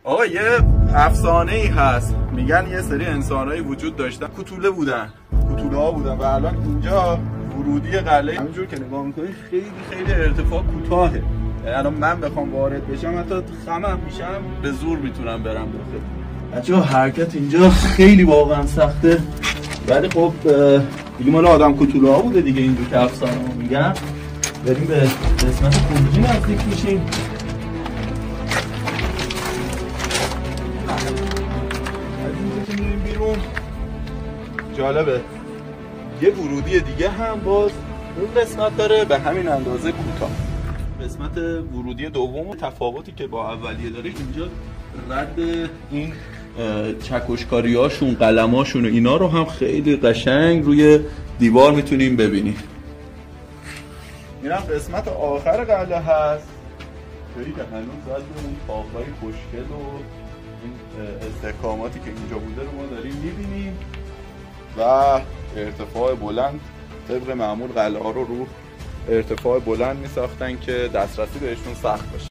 آقا یه افسانه ای هست، میگن یه سری انسانایی وجود داشتن، کوتوله ها بودن و الان اینجا ورودی قلعه همینجور که نگاه میکنید خیلی ارتفاع کوتاهه. الان من بخوام وارد بشم حتی خمم میشم، به زور میتونم برم داخل. بچه‌ها حرکت اینجا خیلی واقعا سخته، ولی خب دیگه مال آدم کوتوله ها بوده دیگه، اینجور که افسانه ها میگن. بریم به قسمت خروجی نزدیک میشیم. بیرون جالبه، یه ورودی دیگه هم باز اون قسمت داره به همین اندازه کوتاه. قسمت ورودی دوم تفاوتی که با اولیه داره اینجا رد این چکشکاریاشون، قلماشون و اینا رو هم خیلی قشنگ روی دیوار میتونیم ببینیم. اینم قسمت آخر قلعه هست، جایی که هنوز از اون طاق‌های خوشگل و این استحکاماتی که اینجا بوده رو ما داریم میبینیم و ارتفاع بلند. طبق معمول قلعه ها رو ارتفاع بلند میساختن که دسترسی بهشون سخت باشه.